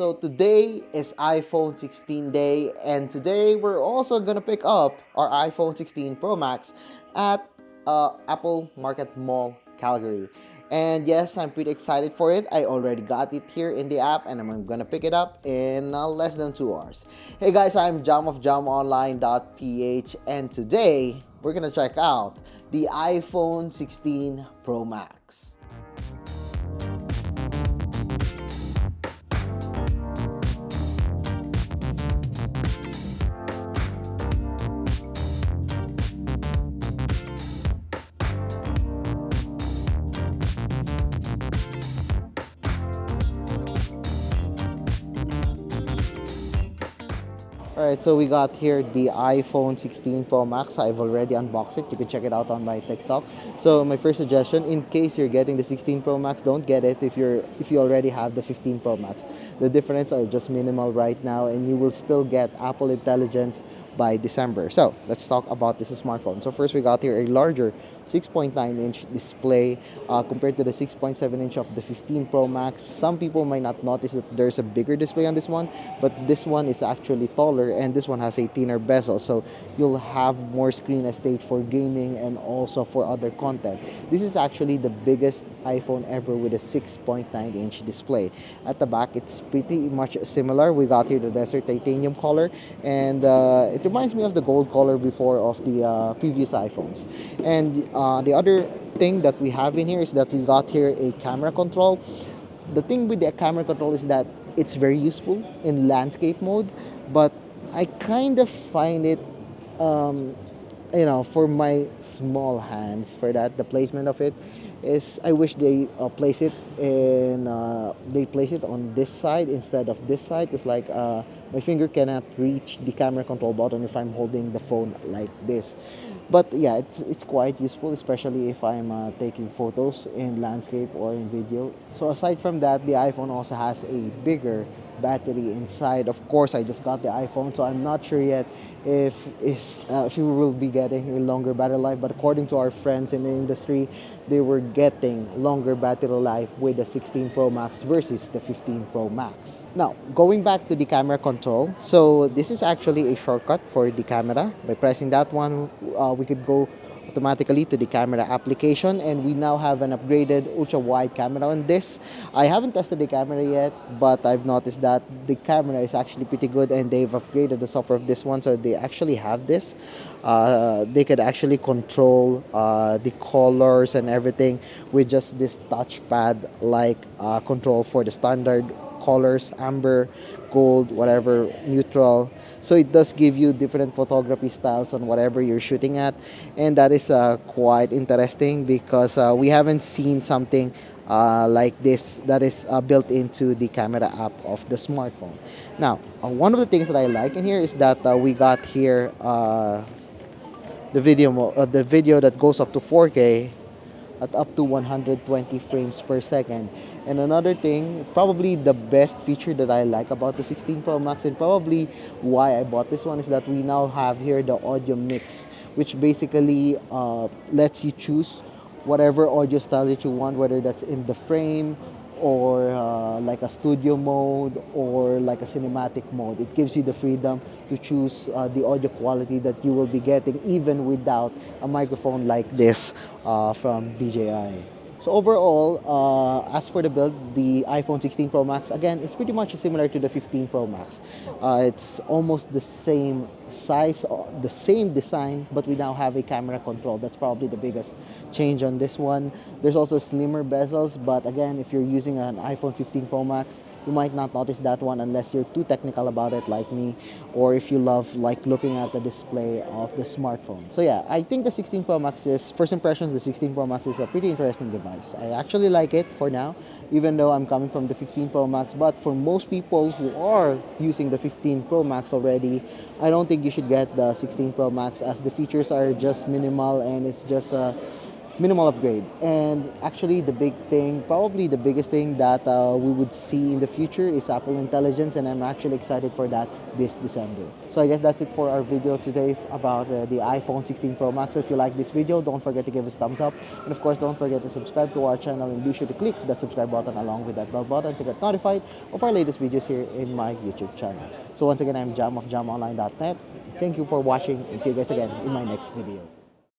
So today is iPhone 16 day, and today we're also gonna pick up our iPhone 16 Pro Max at Apple Market Mall, Calgary. And yes, I'm pretty excited for it. I already got it here in the app, and I'm gonna pick it up in less than 2 hours. Hey guys, I'm Jam of JamOnline.ph, and today we're gonna check out the iPhone 16 Pro Max. Alright, so we got here the iPhone 16 Pro Max. I've already unboxed it. You can check it out on my TikTok. So my first suggestion, in case you're getting the 16 Pro Max, don't get it if you already have the 15 Pro Max. The difference are just minimal right now, and you will still get Apple Intelligence by December. So let's talk about this smartphone. So first we got here a larger 6.9-inch display compared to the 6.7-inch of the 15 Pro Max. Some people might not notice that there's a bigger display on this one, but this one is actually taller, and this one has a thinner bezel, so you'll have more screen estate for gaming and also for other content. This is actually the biggest iPhone ever with a 6.9-inch display. At the back, it's pretty much similar. We got here the desert titanium color, and it reminds me of the gold color before of the previous iPhones. And the other thing that we have in here is that we got here a camera control. The thing with the camera control is that it's very useful in landscape mode, but I kind of find it, for my small hands, for that, the placement of it is, I wish they place it on this side instead of this side, because like my finger cannot reach the camera control button if I'm holding the phone like this. But yeah, it's quite useful, especially if I'm taking photos in landscape or in video. So aside from that, the iPhone also has a bigger battery inside. Of course, I just got the iPhone, so I'm not sure yet if we will be getting a longer battery life. But according to our friends in the industry, they were getting longer battery life with the 16 Pro Max versus the 15 Pro Max. Now, going back to the camera control, so this is actually a shortcut for the camera. By pressing that one, we could go automatically to the camera application, and we now have an upgraded ultra wide camera on this. I haven't tested the camera yet, but I've noticed that the camera is actually pretty good, and they've upgraded the software of this one, so they actually have this. They could actually control the colors and everything with just this touchpad like control for the standard colors: amber, gold, whatever, neutral. So it does give you different photography styles on whatever you're shooting at, and that is quite interesting because we haven't seen something like this that is built into the camera app of the smartphone. Now, one of the things that I like in here is that we got here the video that goes up to 4K at up to 120 frames per second. And another thing, probably the best feature that I like about the 16 Pro Max, and probably why I bought this one, is that we now have here the audio mix, which basically lets you choose whatever audio style that you want, whether that's in the frame or like a studio mode or like a cinematic mode. It gives you the freedom to choose the audio quality that you will be getting even without a microphone like this from DJI. So overall, as for the build, the iPhone 16 Pro Max, again, is pretty much similar to the 15 Pro Max. It's almost the same size, the same design, but we now have a camera control. That's probably the biggest change on this one. There's also slimmer bezels, but again, if you're using an iPhone 15 Pro Max, you might not notice that one unless you're too technical about it like me, or if you love like looking at the display of the smartphone. So yeah, I think the 16 Pro Max is, first impressions, the 16 Pro Max is a pretty interesting device. I actually like it for now, even though I'm coming from the 15 Pro Max. But for most people who are using the 15 Pro Max already, I don't think you should get the 16 Pro Max, as the features are just minimal, and it's just minimal upgrade. And actually, the big thing, probably the biggest thing that we would see in the future is Apple Intelligence, and I'm actually excited for that this December. So I guess that's it for our video today about the iPhone 16 Pro Max. So if you like this video, don't forget to give us a thumbs up, and of course, don't forget to subscribe to our channel, and be sure to click that subscribe button along with that bell button to get notified of our latest videos here in my YouTube channel. So once again, I'm Jam of JamOnline.net. Thank you for watching, and see you guys again in my next video.